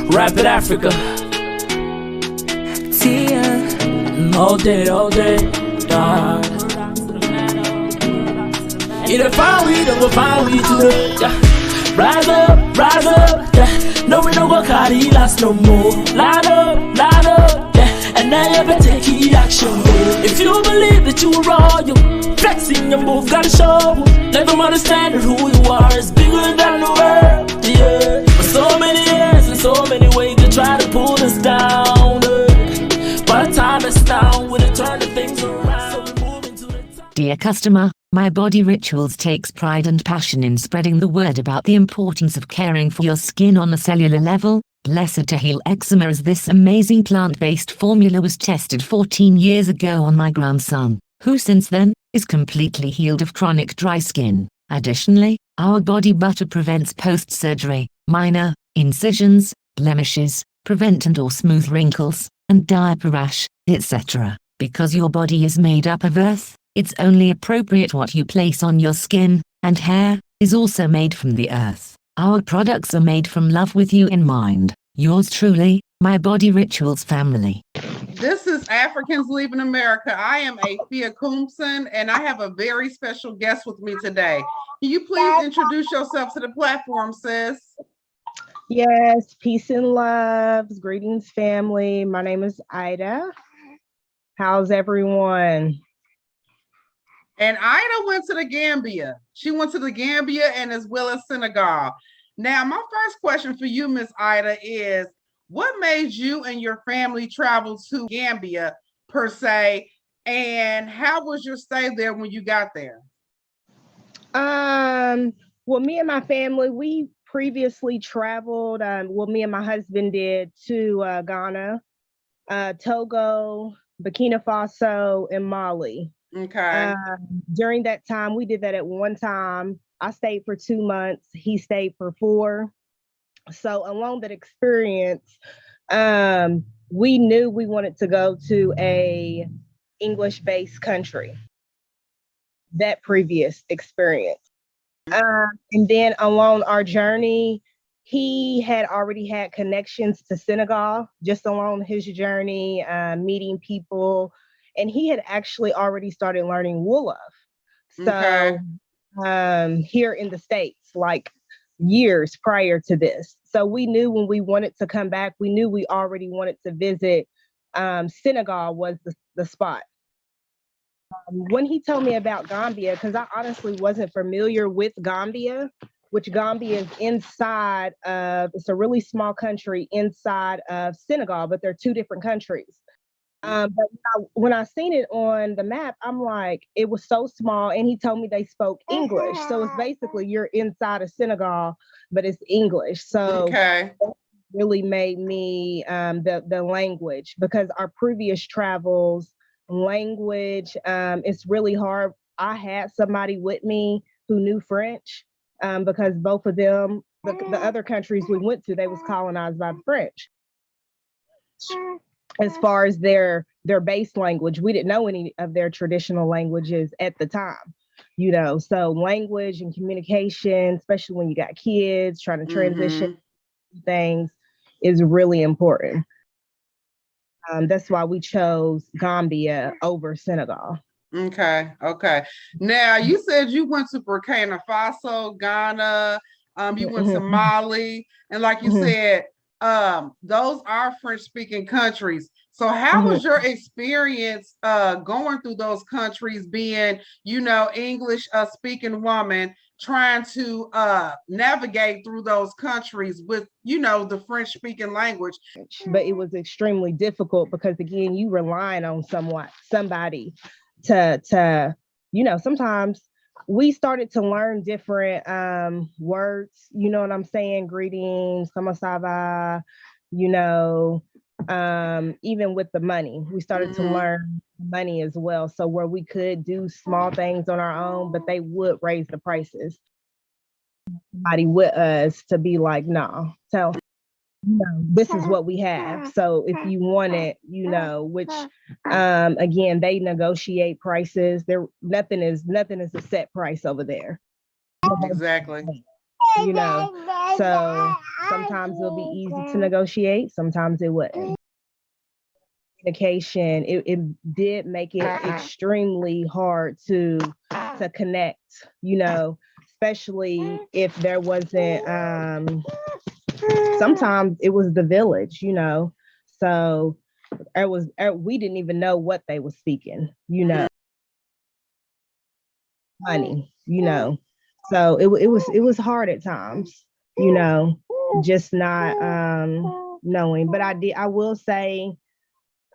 Rapid Africa. Tia. All day, yeah. Either find we, then we'll find we today, yeah. Rise up, yeah. No, we don't go carry last no more. Line up, yeah. And now you better take the action, boy. If you believe that you are royal, flexing your move, gotta show. Let them understand that who you are is bigger than the world, yeah. For so many years and so many ways they try to pull us down, yeah. By the time it's down, we'll turn the things around. So we move into the top. Dear customer, My Body Rituals takes pride and passion in spreading the word about the importance of caring for your skin on a cellular level. Blessed to heal eczema, as this amazing plant-based formula was tested 14 years ago on my grandson, who since then is completely healed of chronic dry skin. Additionally, our body butter prevents post-surgery, minor incisions, blemishes, prevent and/or smooth wrinkles, and diaper rash, etc. Because your body is made up of earth, it's only appropriate what you place on your skin, and hair is also made from the earth. Our products are made from love with you in mind. Yours truly, My Body Rituals family. This is Africans Leaving America. I am Afia Coomson, and I have a very special guest with me today. Can you please introduce yourself to the platform, sis? Yes, peace and love. Greetings, family. My name is Ida. How's everyone? And Ida went to the Gambia. She went to the Gambia and as well as Senegal. Now, my first question for you, Miss Ida, is what made you and your family travel to Gambia per se, and how was your stay there when you got there? Well, me and my family, we previously traveled, me and my husband did to Ghana, Togo, Burkina Faso, and Mali. Okay. During that time, we did that at one time. I stayed for 2 months. He stayed for 4. So along that experience, we knew we wanted to go to a English-based country. That previous experience. And then along our journey, he had already had connections to Senegal just along his journey, meeting people. And he had actually already started learning Wolof. So here in the States, like years prior to this. So we knew when we wanted to come back, we knew we already wanted to visit. Senegal was the spot. When he told me about Gambia, because I honestly wasn't familiar with Gambia, which Gambia is inside of, it's a really small country inside of Senegal, but they're 2 different countries. But when I seen it on the map, I'm like, it was so small, and he told me they spoke English. So it's basically you're inside of Senegal, but it's English. So that really made me the language, because our previous travels, language, it's really hard. I had somebody with me who knew French, because both of them, the other countries we went to, they was colonized by the French. As far as their base language, we didn't know any of their traditional languages at the time, so language and communication, especially when you got kids trying to transition things, is really important. That's why we chose Gambia over Senegal. Okay. Now, you said you went to Burkina Faso, Ghana, you went to Mali, and like you said, those are French-speaking countries. So how was your experience going through those countries, being, English speaking woman, trying to navigate through those countries with, the French-speaking language? But it was extremely difficult because, again, you relying on somebody to sometimes we started to learn different words, you know what I'm saying? Greetings, comment ça va, even with the money, we started to learn money as well. So where we could do small things on our own, but they would raise the prices. Somebody with us to be like, no, tell this is what we have. So if you want it, which again, they negotiate prices. Nothing is a set price over there. Exactly. you know. So sometimes it'll be easy to negotiate, sometimes it wouldn't. Communication, it did make it extremely hard to connect, you know, especially if there wasn't sometimes it was the village, you know. So we didn't even know what they were speaking, you know, honey, you know. So it was hard at times, you know, just not knowing. But I will say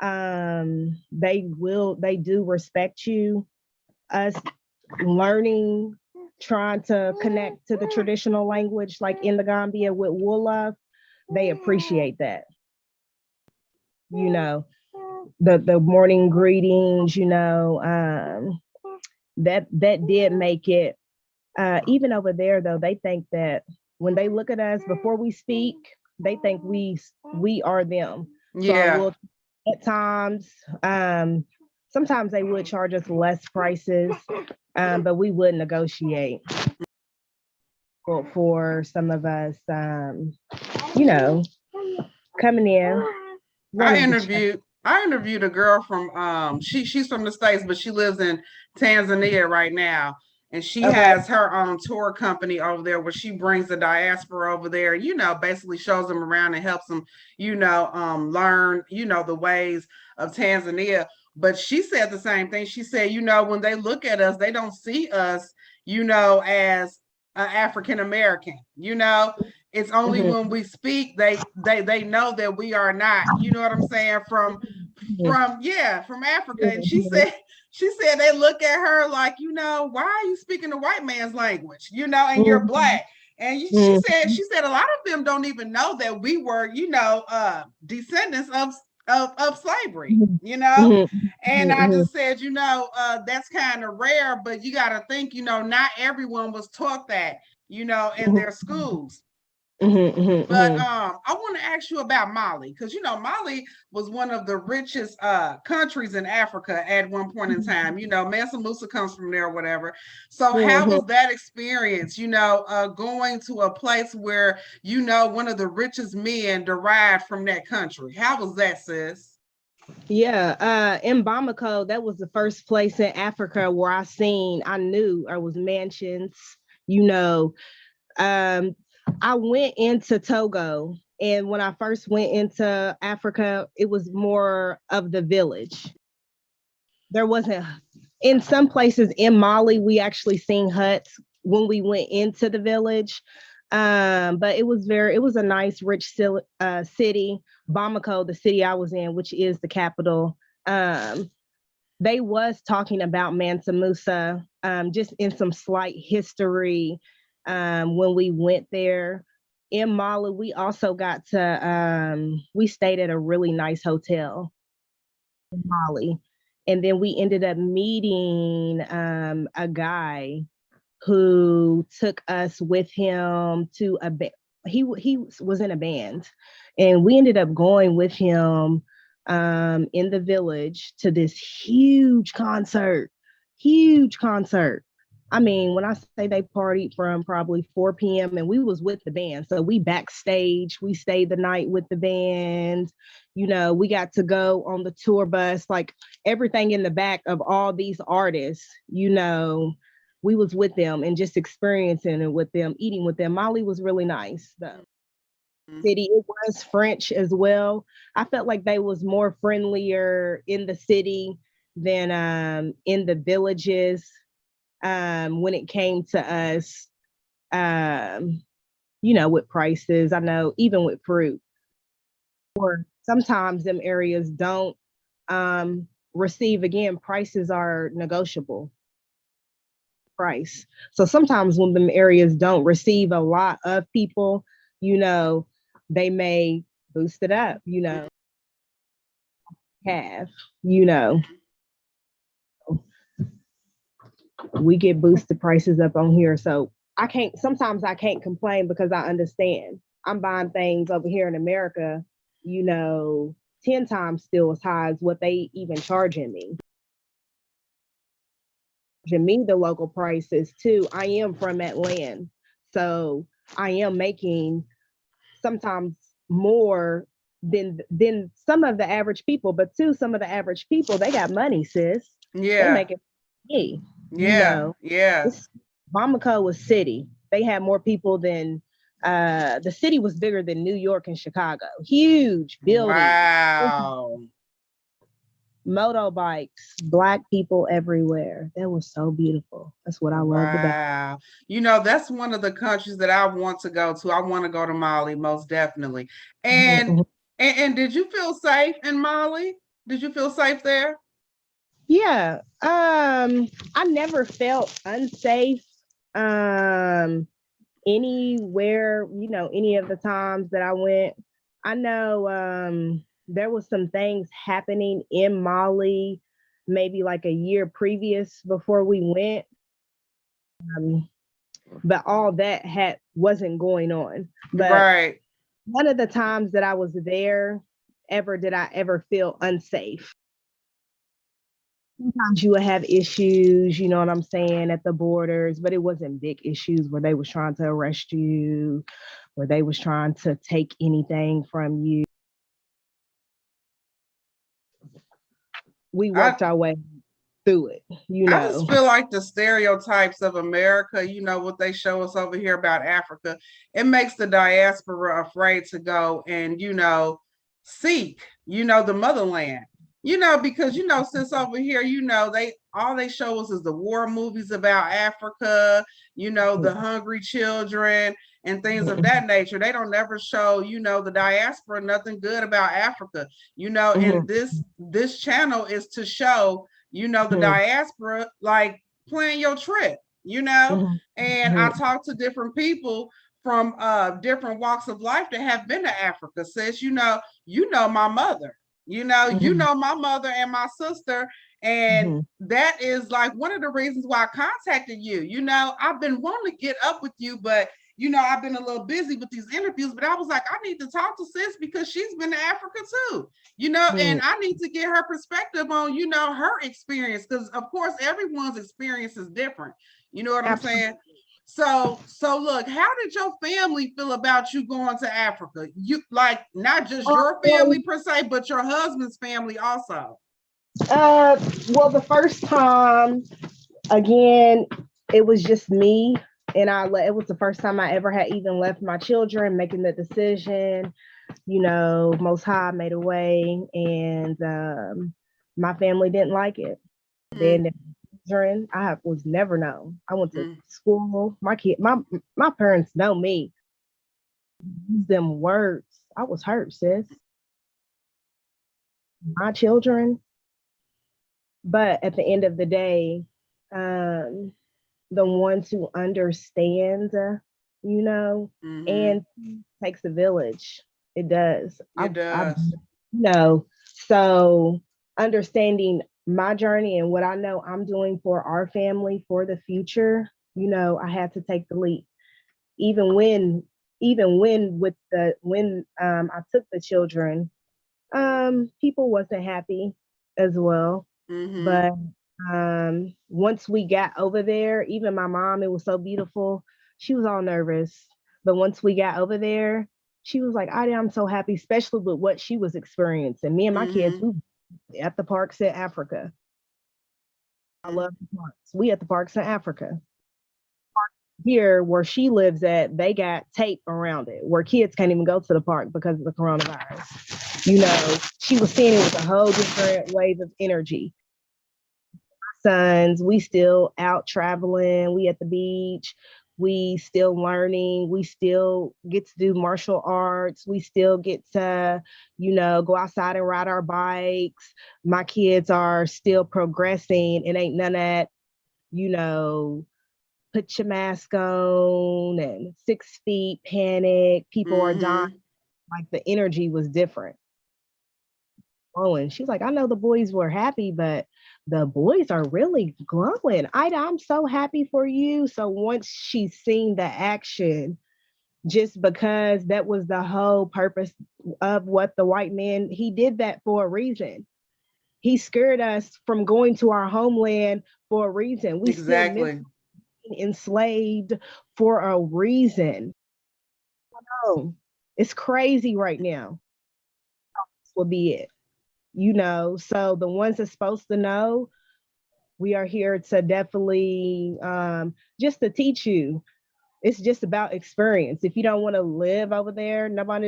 they do respect you. Us learning, trying to connect to the traditional language like in the Gambia with Wolof, they appreciate that. You know, the morning greetings, you know, that did make it. Even over there, though, they think that when they look at us before we speak, they think we are them. So I will at times. Sometimes they would charge us less prices, but we would negotiate for some of us. You know, coming in. I interviewed a girl from she's from the States, but she lives in Tanzania right now. And she has her own tour company over there where she brings the diaspora over there, you know, basically shows them around and helps them, you know, learn, you know, the ways of Tanzania. But she said the same thing. She said, you know, when they look at us, they don't see us, you know, as African American, you know. It's only when we speak they know that we are not, you know what I'm saying, from Africa. And she said they look at her like, you know, why are you speaking the white man's language, you know, and you're black. And she said a lot of them don't even know that we were, you know, descendants of slavery, you know. And I just said, you know, that's kind of rare, but you got to think, you know, not everyone was taught that, you know, in their schools. But I want to ask you about Mali, because you know Mali was one of the richest countries in Africa at one point in time. You know, Mansa Musa comes from there or whatever. So how was that experience, you know, going to a place where, you know, one of the richest men derived from that country? How was that, sis? Yeah, in Bamako, that was the first place in Africa where I knew there was mansions, you know. I went into Togo, and when I first went into Africa, it was more of the village. There wasn't, in some places in Mali, we actually seen huts when we went into the village. But it was a nice, rich city. Bamako, the city I was in, which is the capital. They was talking about Mansa Musa, just in some slight history. When we went there in Mali, we also got to we stayed at a really nice hotel in Mali, and then we ended up meeting a guy who took us with him to a he was in a band, and we ended up going with him in the village to this huge concert. I mean, when I say they partied from probably 4 p.m. and we was with the band. So we backstage, we stayed the night with the band. You know, we got to go on the tour bus, like everything in the back of all these artists, you know, we was with them and just experiencing it with them, eating with them. Mali was really nice though. City, it was French as well. I felt like they was more friendlier in the city than in the villages. When it came to us, you know, with prices. I know even with fruit, or sometimes them areas don't receive, again, prices are negotiable price. So sometimes when them areas don't receive a lot of people, you know, they may boost it up, you know, you know, we get boosted prices up on here. So sometimes I can't complain because I understand. I'm buying things over here in America, you know, 10 times still as high as what they even charging me. Charging me the local prices too. I am from Atlanta. So I am making sometimes more than some of the average people. But too, some of the average people, they got money, sis. They Yeah. make it me. Yeah. Yeah. Bamako was city. They had more people than the city was bigger than New York and Chicago. Huge buildings. Wow. Motorbikes, Black people everywhere. That was so beautiful. That's what I loved about it. Wow. That's one of the countries that I want to go to. I want to go to Mali, most definitely. And Mhm. and did you feel safe in Mali? Did you feel safe there? Yeah. I never felt unsafe anywhere, any of the times that I went. I know there was some things happening in Mali maybe like a year previous before we went. Um, but all that wasn't going on. But Right. none of the times that I was there did I ever feel unsafe. Sometimes you would have issues, you know what I'm saying, at the borders, but it wasn't big issues where they was trying to arrest you, where they was trying to take anything from you. We I worked our way through it, I just feel like the stereotypes of America, what they show us over here about Africa, it makes the diaspora afraid to go and, seek, the motherland. Because since over here, they show us is the war movies about Africa, the hungry children and things of that nature. They don't ever show, the diaspora nothing good about Africa, and this channel is to show the diaspora, like plan your trip, and I talk to different people from different walks of life that have been to Africa. Says, my mother, my mother and my sister. And that is like one of the reasons why I contacted you. I've been wanting to get up with you, but I've been a little busy with these interviews, but I was like, I need to talk to sis because she's been to Africa too, and I need to get her perspective on, her experience. Because of course, everyone's experience is different. You know what I'm saying? So look, how did your family feel about you going to Africa? You like not just your family per se, but your husband's family also. Well, the first time, again, it was just me, and it was the first time I ever had even left my children, making the decision. Most High made a way, and my family didn't like it. Then I was never known. I went to school. My parents know me. Use them words. I was hurt, sis. My children. But at the end of the day, the ones who understand, and takes a village. It does. It does. So understanding my journey and what I know I'm doing for our family for the future, I had to take the leap. Even when I took the children, people wasn't happy as well. But once we got over there, even my mom, it was so beautiful. She was all nervous. But once we got over there, she was like, I'm so happy, especially with what she was experiencing. Me and my kids, we at the parks in Africa. I love the parks. We at the parks in Africa. Here, where she lives at, they got tape around it, where kids can't even go to the park because of the coronavirus. She was seeing it with a whole different wave of energy. Sons, we still out traveling, we at the beach, we still learning, we still get to do martial arts, we still get to, go outside and ride our bikes. My kids are still progressing. It ain't none of that, put your mask on and 6 feet panic, people are dying. Like the energy was different. Oh, and she's like, I know the boys were happy, but the boys are really glowing. I'm so happy for you. So once she's seen the action, just because that was the whole purpose of what the white man, he did that for a reason. He scared us from going to our homeland for a reason. We exactly still enslaved for a reason. know. It's crazy right now. This will be it. So the ones that's supposed to know, we are here to definitely just to teach you. It's just about experience. If you don't want to live over there, no one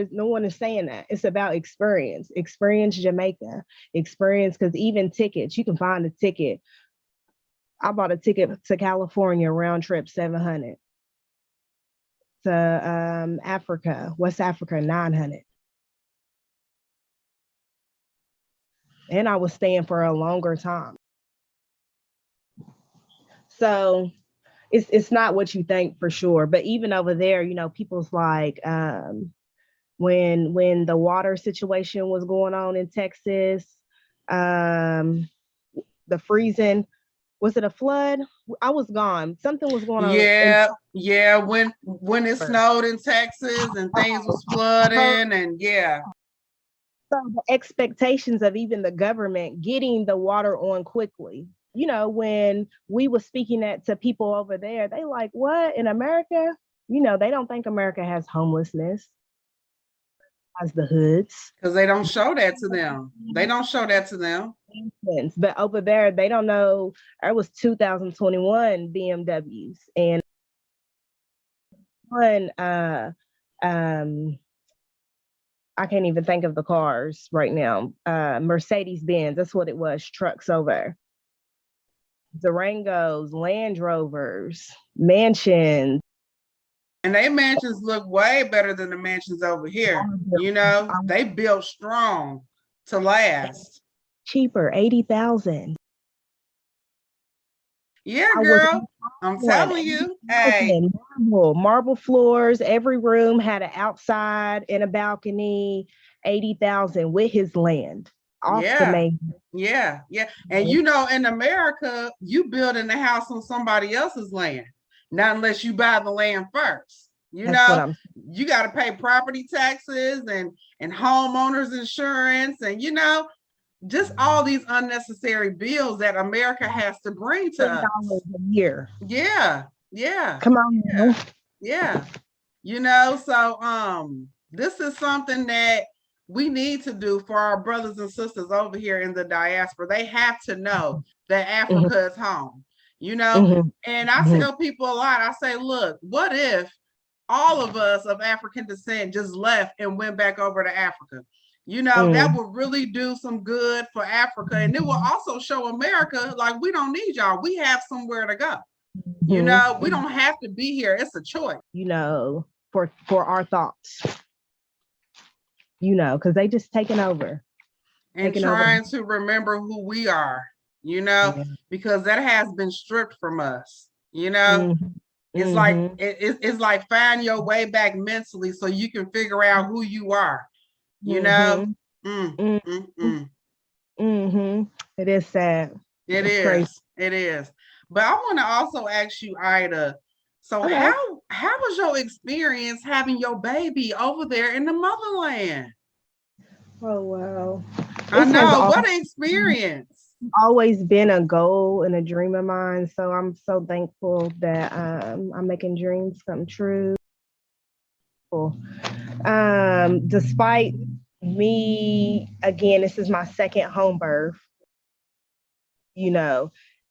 is saying that. It's about experience. Experience Jamaica. Experience, because even tickets, you can find a ticket. I bought a ticket to California, round trip 700. To Africa, West Africa, 900. And I was staying for a longer time. So it's not what you think for sure. But even over there, people's like when the water situation was going on in Texas, the freezing, was it a flood? I was gone. Something was going on. Yeah. When it snowed in Texas and things was flooding, and yeah. So the expectations of even the government getting the water on quickly. When we were speaking that to people over there, they like, what, in America? They don't think America has homelessness, has the hoods. Because they don't show that to them. But over there, they don't know. It was 2021 BMWs and one I can't even think of the cars right now. Mercedes Benz, that's what it was. Trucks over. Durangos, Land Rovers, mansions. And they mansions look way better than the mansions over here. They built strong to last. Cheaper, 80,000. Yeah, girl. I'm telling you. Hey. Marble floors. Every room had an outside and a balcony. 80,000 with his land. Yeah. And in America, you building a house on somebody else's land, not unless you buy the land first. You got to pay property taxes and homeowners insurance, and just all these unnecessary bills that America has to bring to us a year. Yeah. Come on. Yeah. So this is something that we need to do for our brothers and sisters over here in the diaspora. They have to know that Africa is home, and I tell people a lot, I say, look, what if all of us of African descent just left and went back over to Africa? That would really do some good for Africa. And it will also show America, like, we don't need y'all. We have somewhere to go. We don't have to be here. It's a choice. For our thoughts. Because they just taking over. And trying to remember who we are, because that has been stripped from us. It's like it's like find your way back mentally so you can figure out who you are. It is sad. It is. But I want to also ask you, Ida, so how was your experience having your baby over there in the motherland? Oh, wow. I know. What an experience. Always been a goal and a dream of mine. So I'm so thankful that I'm making dreams come true. Despite me, again, this is my second home birth,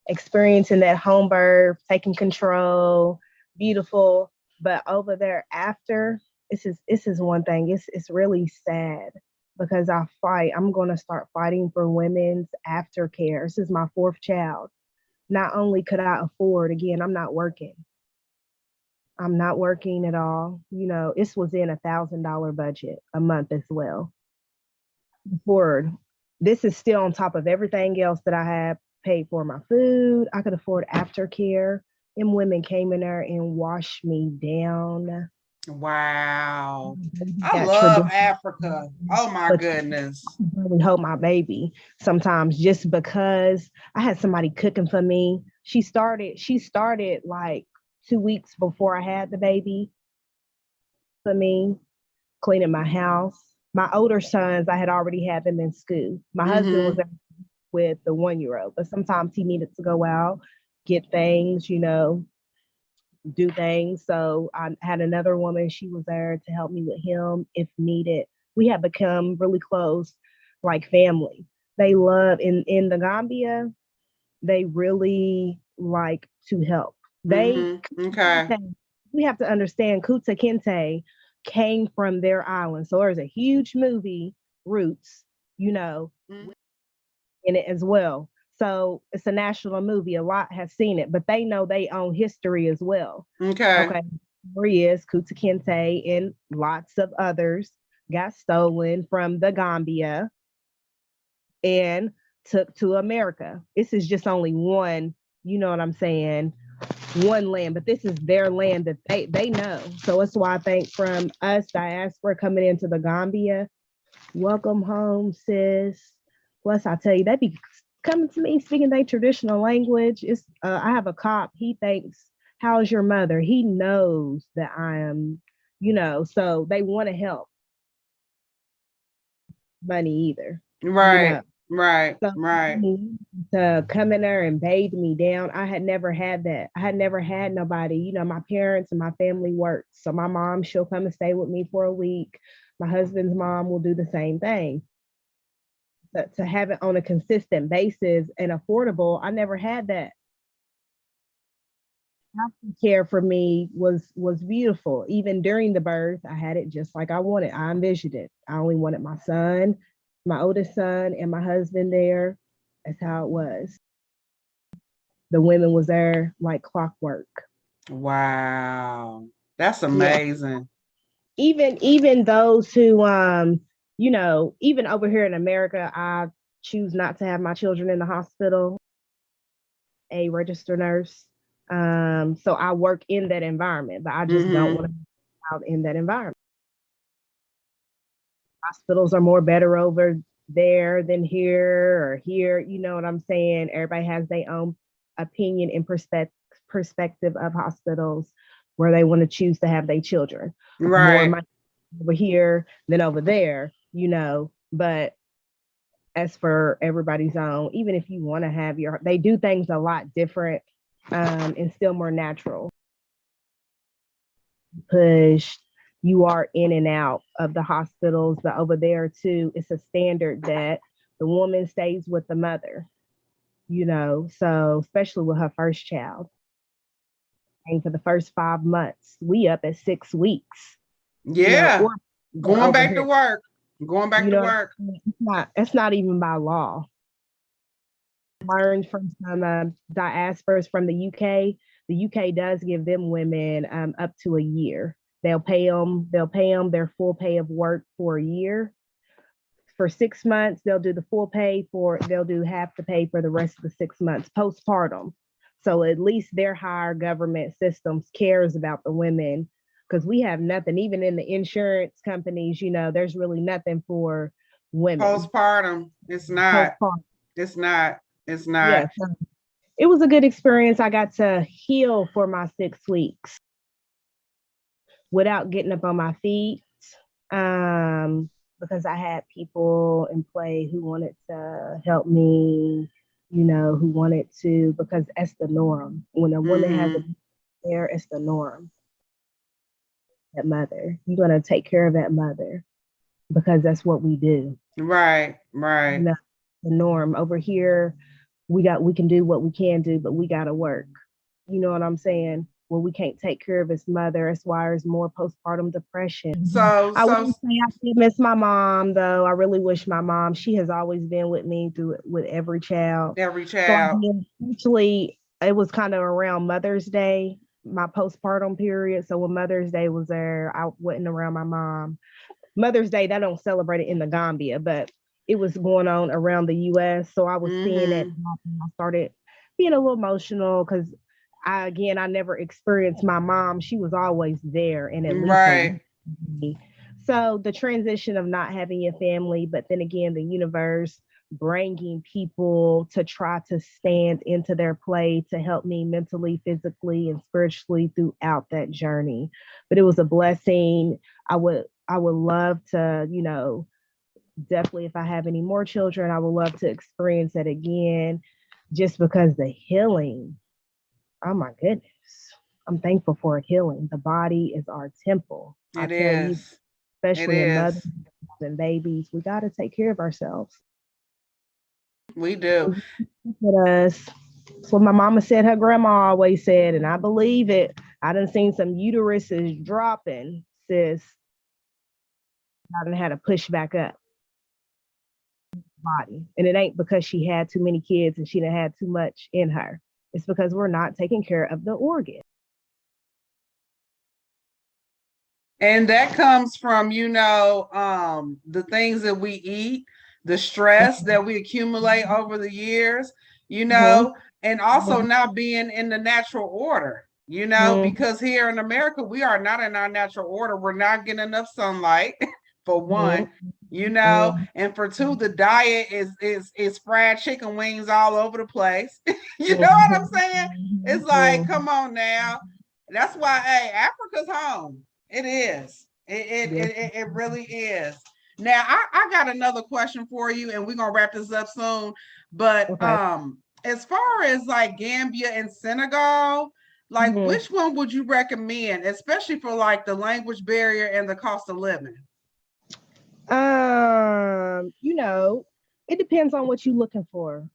experiencing that home birth, taking control, beautiful. But over there after, this is one thing. It's really sad because I'm going to start fighting for women's aftercare. This is my fourth child. Not only could I afford, again, I'm not working at all. This was in $1,000 budget a month as well. This is still on top of everything else that I have paid for. My food, I could afford aftercare. And women came in there and washed me down. Wow. I love Africa. Oh my goodness. I really hold my baby sometimes just because I had somebody cooking for me. She started like 2 weeks before I had the baby for me, cleaning my house. My older sons, I had already had them in school. My husband was with the 1-year-old, but sometimes he needed to go out, get things, do things. So I had another woman, she was there to help me with him if needed. We had become really close, like family. They love in the Gambia, they really like to help. They Okay. we have to understand Kuta Kinte came from their island. So there's a huge movie, Roots, you know, Mhm. in it as well. So it's a national movie. A lot has seen it, but they know they own history as well. Okay. Okay. Maria's, Kuta Kinte, and lots of others got stolen from the Gambia and took to America. This is just only one, you know what I'm saying, one land, but this is their land that they know. So that's why I think from us diaspora coming into the Gambia, welcome home, sis. Plus, I tell you, they be coming to me speaking their traditional language. It's I have a cop. He thinks, "How's your mother?" He knows that I am, you know. So they want to help. Money either, you Right. know. Right. So Right. to come in there and bathe me down, I had never had that. I had never had nobody. You know, my parents and my family worked. So my mom, she'll come and stay with me for a week. My husband's mom will do the same thing. But to have it on a consistent basis and affordable, I never had that. Care for me was beautiful. Even during the birth, I had it just like I wanted. I envisioned it. I only wanted my son, my oldest son, and my husband there. That's how it was. The women was there like clockwork. Wow. That's Yeah. amazing. Even those who you know, even over here in America, I choose not to have my children in the hospital, a registered nurse. So I work in that environment, but I just don't want to be out in that environment. Hospitals are more better over there than here or here. You know what I'm saying? Everybody has their own opinion and perspective of hospitals where they want to choose to have their children. More Right. money over here than over there, you know. But as for everybody's own, even if you want to have your, they do things a lot different and still more natural. Push, you are in and out of the hospitals, but over there too, it's a standard that the woman stays with the mother, you know, so especially with her first child. And for the first 5 months, we up at 6 weeks, you know, Yeah. or Going over back to here, work. Going back you to know, work. it's not even by law. Learned from some diasporas from the UK. The UK does give them women up to a year. They'll pay them their full pay of work for a year. For 6 months, they'll do the full pay for, they'll do half the pay for the rest of the 6 months postpartum. So at least their higher government systems cares about the women because we have nothing, even in the insurance companies, you know, there's really nothing for women Postpartum. It's not. postpartum. It's not. It's not. Yes, it was a good experience. I got to heal for my 6 weeks without getting up on my feet because I had people in play who wanted to help me, you know, who wanted to, because that's the norm. When a woman has a there, it's the norm. That mother, you're going to take care of that mother because that's what we do. Right. You Right. know, the norm over here, we can do what we can do, but we got to work. You know what I'm saying? When we can't take care of his mother, that's why there's more postpartum depression. So I so wouldn't say I did miss my mom though. I really wish my mom. She has always been with me through with every child. every So I child. mean, actually, it was kind of around Mother's Day, my postpartum period. So when Mother's Day was there, I wasn't around my mom. Mother's Day, they don't celebrate it in the Gambia, but it was going on around the US. So I was seeing it. I started being a little emotional because I never experienced my mom. She was always there and at least a week Right. with me. So the transition of not having a family, but then again, the universe bringing people to try to stand into their play to help me mentally, physically, and spiritually throughout that journey. But it was a blessing. I would love to, you know, definitely if I have any more children, I would love to experience it again just because the healing, oh my goodness. I'm thankful for healing. The body is our temple. I It tell you, is. It especially in mothers is. and babies, we got to take care of ourselves. We do. Look at us. That's what my mama said, her grandma always said, and I believe it. I done seen some uteruses dropping, sis. I done had to push back up body. And it ain't because she had too many kids and she done had too much in her. It's because we're not taking care of the organ. And that comes from, the things that we eat, the stress that we accumulate over the years, Mhm. and also not being in the natural order, Mhm. because here in America, we are not in our natural order. We're not getting enough sunlight, for one, Mhm. and for two, the diet is fried chicken wings all over the place. You know what I'm saying? It's like, Mhm. come on now. That's why, hey, Africa's home. It is. Yes. It really is. Now, I got another question for you, and we're gonna wrap this up soon. But Okay. as far as like Gambia and Senegal, like Mhm. which one would you recommend, especially for like the language barrier and the cost of living? You know, it depends on what you're looking for.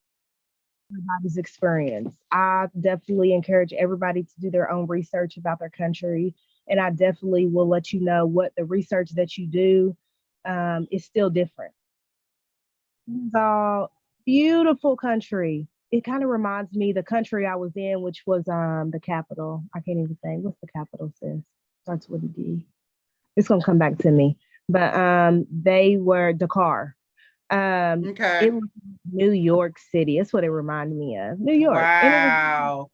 Everybody's experience. I definitely encourage everybody to do their own research about their country, and I definitely will let you know what the research that you do is still different. It's all beautiful country. It kind of reminds me the country I was in, which was the capital. I can't even think. What's the capital, sis? Starts with a D. It's gonna come back to me. But they were Dakar. Okay. It was New York City. That's what it reminded me of. New York. And it was Wow.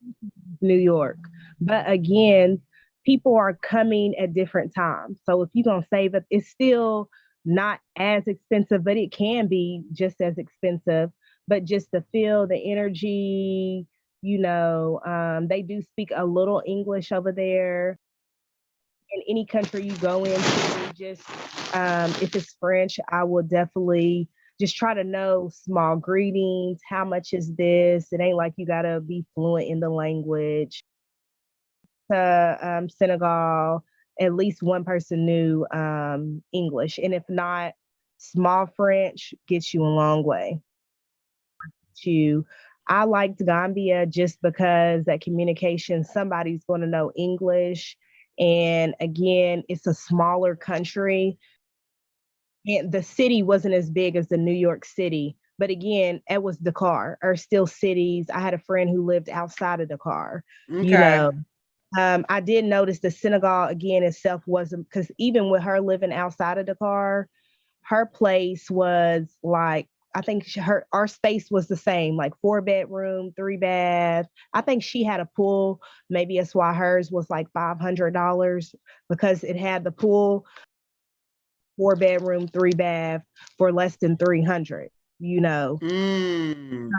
New York. But again, people are coming at different times. So if you're gonna save it, it's still not as expensive, but it can be just as expensive. But just to feel the energy, they do speak a little English over there. In any country you go into, just if it's French, I will definitely just try to know small greetings. How much is this? It ain't like you gotta be fluent in the language. To Senegal, at least one person knew English, and if not, small French gets you a long way. To I liked Gambia just because that communication, somebody's going to know English. And again, it's a smaller country. And the city wasn't as big as the New York City. But again, it was Dakar, or still cities. I had a friend who lived outside of Dakar, you Okay. know. I did notice the Senegal again itself wasn't, because even with her living outside of Dakar, her place was like, I think our space was the same, like 4 bedroom, 3 bath. I think she had a pool. Maybe that's why hers was like $500 because it had the pool, 4 bedroom, 3 bath for less than 300. You know, Mm.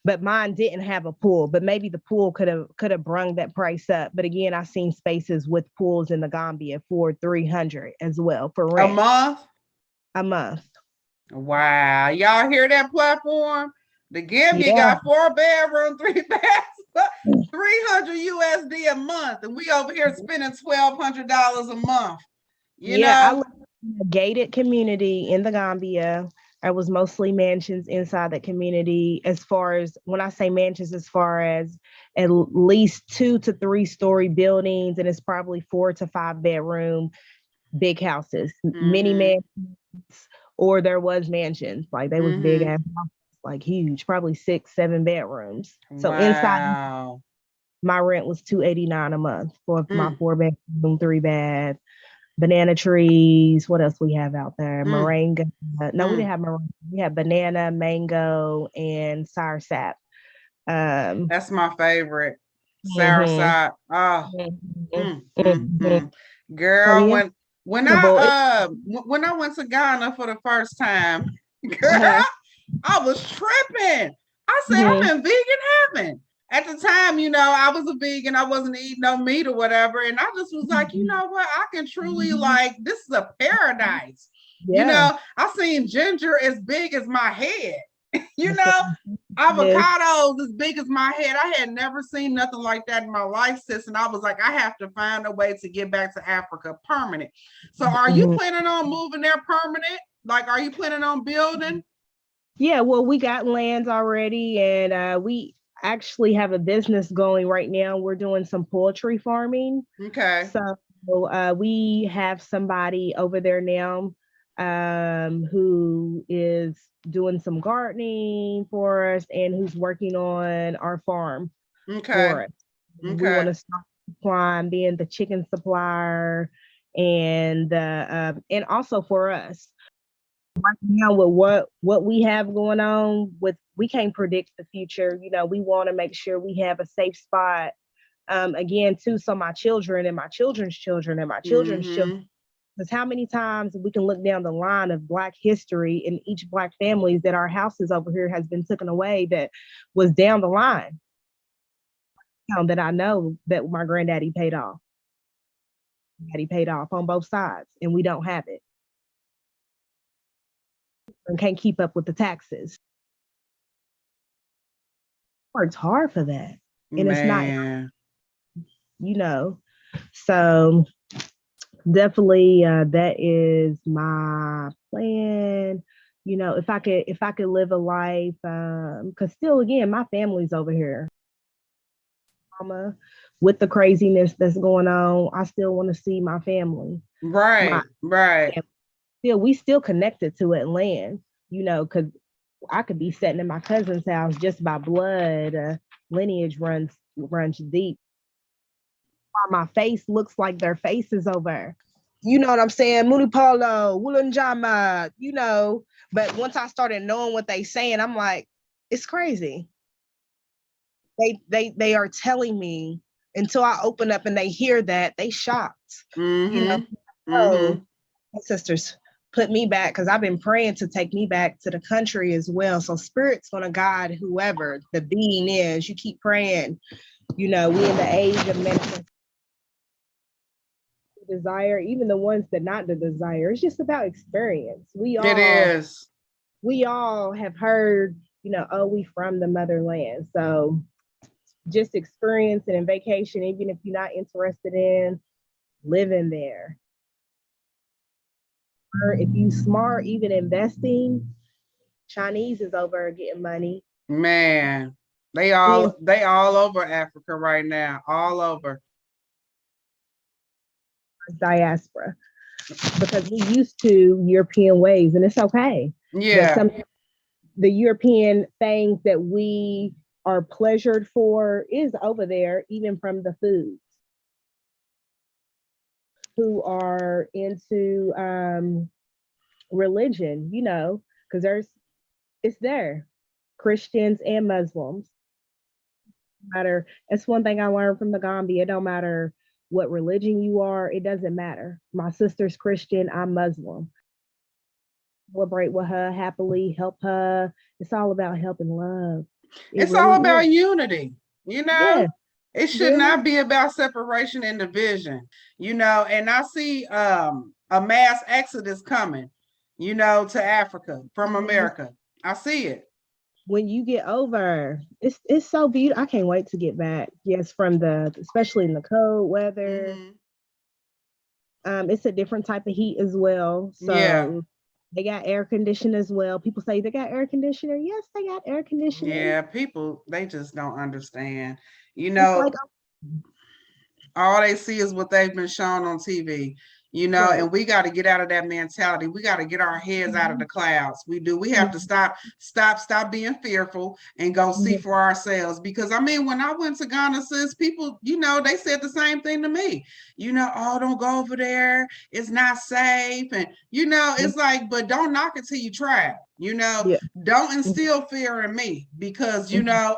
but mine didn't have a pool. But maybe the pool could have brung that price up. But again, I've seen spaces with pools in the Gambia for 300 as well for A rent month? a month. Wow. Y'all hear that platform? The Gambia Yeah. got 4 bedroom, 3 baths, 300 USD a month. And we over here spending $1,200 a month. You Yeah, I know? lived in a gated community in the Gambia. I was mostly mansions inside the community. As far as when I say mansions, as far as at least 2 to 3 story buildings, and it's probably 4 to 5 bedroom big houses, mini Mm-hmm. mansions, or there was mansions like they was big Mm-hmm. ass houses, like huge, probably 6, 7 bedrooms. So inside, Wow. my rent was 289 a month for my Mm, 4 bedroom, 3 bath. Banana trees. What else we have out there? mm, Moringa. No, we didn't mm. have moringa. We had banana, mango, and sour sap. Um, That's my favorite. Sour mhm, side. Oh, mhm, mm, mm, mhm. mm. So Girl, yeah, when I went to Ghana for the first time, girl, uh-huh. I was tripping. I said, Mhm, I'm in vegan heaven. At the time, I was a vegan. I wasn't eating no meat or whatever. And I just was like, you mhm, know what? I can truly mhm. like, this is a paradise. Yeah. I seen ginger as big as my head. You know, avocados as big as my head. I had never seen nothing like that in my life, sis. And I was like, I have to find a way to get back to Africa permanent. So are you planning on moving there permanent? Like, are you planning on building? Yeah, well, we got lands already, and we actually have a business going right now. We're doing some poultry farming. Okay. So we have somebody over there now who is doing some gardening for us and who's working on our farm for us. We want to start supplying, being the chicken supplier, and also for us. Right now, with what we have going on, we can't predict the future. You know, we want to make sure we have a safe spot. Again, too, so my children and my children's children and my children's children. Because how many times we can look down the line of Black history in each Black families that our houses over here has been taken away that was down the line. That I know that my granddaddy paid off. Daddy paid off on both sides, and we don't have it. And can't keep up with the taxes. Worked hard for that. And it's not, you know, so definitely that is my plan. You know, if I could live a life, because still again, my family's over here. With the craziness that's going on, I still want to see my family. Right. We still connected to it land, you know, because I could be sitting in my cousin's house just by blood. Lineage runs deep. My face looks like their face is over. You know what I'm saying? Muni Polo, Wulanjama, you know. But once I started knowing what they saying, I'm like, it's crazy. They are telling me until I open up and they hear that, they shocked. You know, my sisters put me back because I've been praying to take me back to the country as well. So Spirit's gonna guide whoever the being is. You keep praying. You know, we in the age of manifestation. Desire, even the ones that not the desire. It's just about experience. We all have heard, you know, oh, we from the motherland. So just experience it in vacation, even if you're not interested in living there. Or if you smart, even investing, Chinese is over getting money. Man, they all over Africa right now, all over. Diaspora, because we used to European ways, and it's okay. Yeah. The European things that we are pleasured for is over there, even from the foods. Who are into religion, you know, because it's there, Christians and Muslims. That's one thing I learned from the Gambia. It don't matter what religion you are, it doesn't matter. My sister's Christian, I'm Muslim. Celebrate with her happily, help her. It's all about help and love. It's really all about unity, you know? Yeah. It should not be about separation and division, you know, and I see a mass exodus coming, you know, to Africa from America. I see it. When you get over, it's so beautiful. I can't wait to get back. Yes, especially in the cold weather. It's a different type of heat as well. So they got air conditioning as well. People say they got air conditioner. Yes, they got air conditioning. Yeah, people, they just don't understand. You know, all they see is what they've been shown on TV, you know, and we got to get out of that mentality. We got to get our heads out of the clouds. We have to stop being fearful and go see for ourselves. Because I mean, when I went to Ghana, sis, people, you know, they said the same thing to me, you know, oh, don't go over there. It's not safe. And, you know, it's like, but don't knock it till you try it. You know, don't instill fear in me because, you know,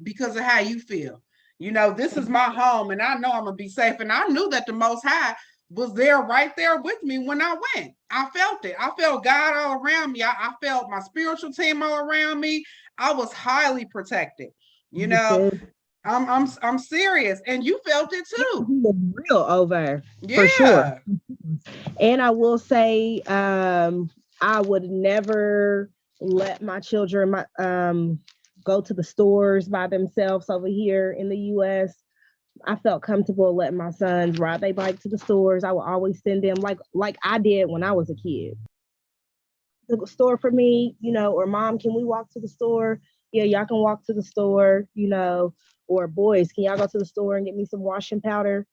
because of how you feel. You know, this is my home and I know I'm going to be safe. And I knew that the Most High was there right there with me when I went. I felt it. I felt God all around me. I felt my spiritual team all around me. I was highly protected. You know, I'm serious. And you felt it too. Real over, for sure. And I will say, I would never let my children go to the stores by themselves over here in the US. I felt comfortable letting my sons ride their bike to the stores. I would always send them like I did when I was a kid. The store for me, or mom, can we walk to the store? Yeah, y'all can walk to the store, or boys, can y'all go to the store and get me some washing powder?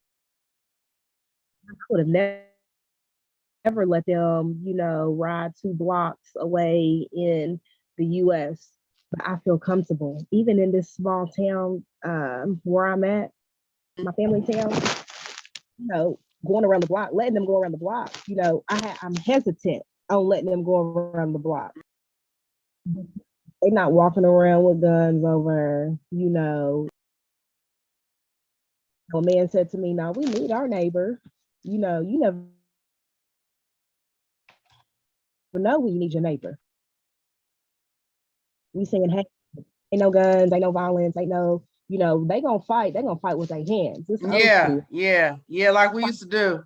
I would have never let them, ride 2 blocks away in the US. But I feel comfortable, even in this small town where I'm at, my family town, going around the block, letting them go around the block. I'm hesitant on letting them go around the block. They're not walking around with guns over, A man said to me, "No, we need our neighbor. You never know when you need your neighbor." We saying, "Hey, ain't no guns, ain't no violence, ain't no, they gonna fight. They gonna fight with their hands." It's old school. Yeah, like we used to do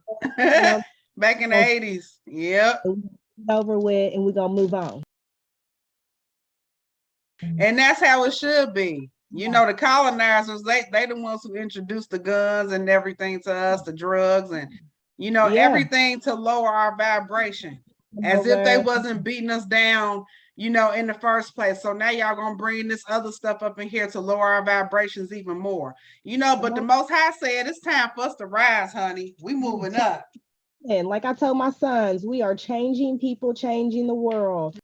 back in the 80s. Yep. Over with, and we're gonna move on. And that's how it should be. The colonizers, they the ones who introduced the guns and everything to us, the drugs and everything to lower our vibration, as if they wasn't beating us down, in the first place. So now y'all gonna bring this other stuff up in here to lower our vibrations even more. But the Most High said it's time for us to rise, honey. We moving up. And like I told my sons, we are changing people, changing the world.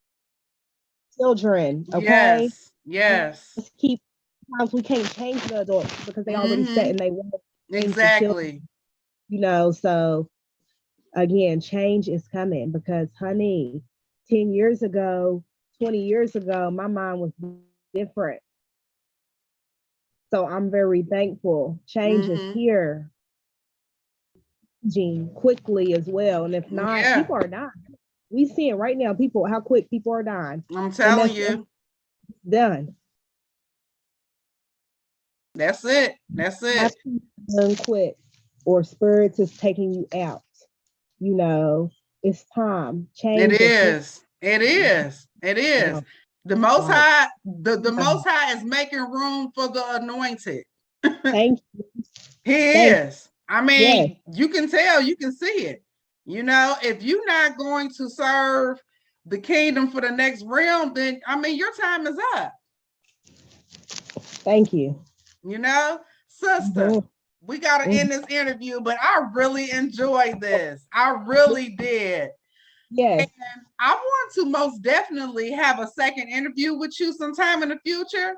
Children, okay? Yes. Let's keep. Sometimes we can't change the adults because they already set and they want. Exactly. So again, change is coming because, honey, 10 years ago, 20 years ago, my mind was different. So I'm very thankful. Change is here, quickly as well. And if not, people are dying. We seeing right now, how quick people are dying. I'm telling you. Done. That's it. Done quick. Or spirits is taking you out. It's time. Change. It is. The Most High, the Most High is making room for the anointed. Thank you. He is. I mean, you can tell, you can see it. If you're not going to serve the kingdom for the next realm, then your time is up. Thank you. Sister, we got to end this interview, but I really enjoyed this. I really did. Yes. And I want to most definitely have a second interview with you sometime in the future.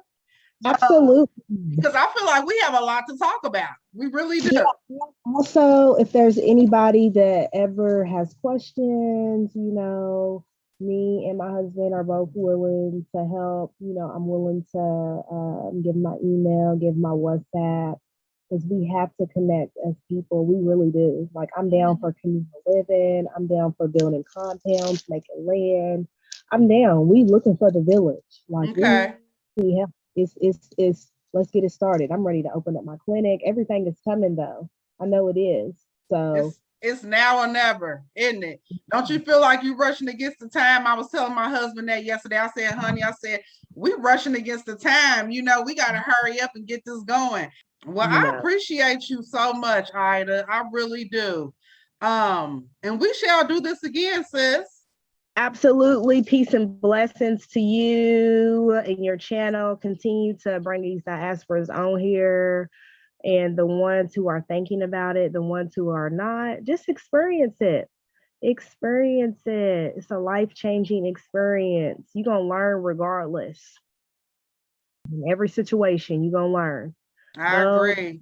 Absolutely. Because I feel like we have a lot to talk about. We really do. Yeah. Also, if there's anybody that ever has questions, me and my husband are both willing to help. I'm willing to give my email, give my WhatsApp, because we have to connect as people. We really do. Like, I'm down for communal living. I'm down for building compounds, making land. I'm down. We looking for the village. Like, we have. It's let's get it started. I'm ready to open up my clinic. Everything is coming though. I know it is. So it's now or never, isn't it? Don't you feel like you're rushing against the time? I was telling my husband that yesterday. I said, honey, we're rushing against the time. We got to hurry up and get this going. Well, I appreciate you so much, Ida. I really do. And we shall do this again, sis. Absolutely. Peace and blessings to you and your channel. Continue to bring these diasporas on here, and the ones who are thinking about it, the ones who are not, just experience it. Experience it. It's a life-changing experience. You're going to learn regardless. In every situation, you're going to learn. I agree.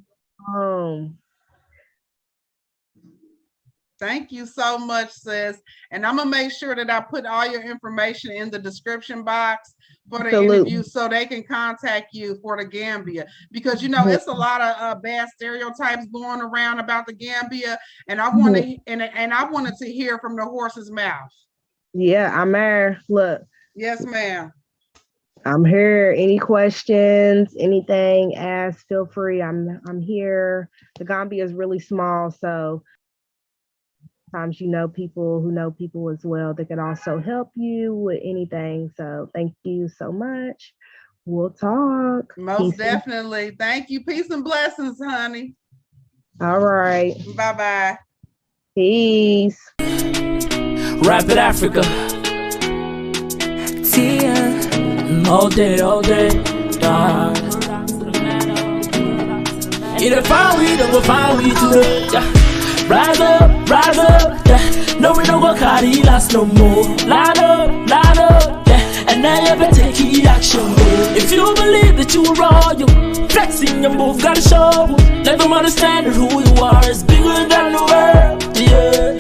Thank you so much, sis. And I'm going to make sure that I put all your information in the description box for the interview so they can contact you for the Gambia. Because, it's a lot of bad stereotypes going around about the Gambia. And I want to, and I wanted to hear from the horse's mouth. Yeah, I'm there. Look. Yes, ma'am. I'm here. Any questions, anything, ask, feel free. I'm here. The Gambia is really small, so sometimes you know people who know people as well that can also help you with anything. So thank you so much. We'll talk. Most definitely. Thank you. Peace and blessings, honey. All right. Bye-bye. Peace. Rapid Africa. All day, all day. Either find we, then we'll find we today. Yeah. Rise up, yeah. No, we don't go carry last no more. Line up, yeah. And now you better take action. If you believe that you are royal, flexing your move, gotta show. Let them understand that who you are is bigger than the world, yeah.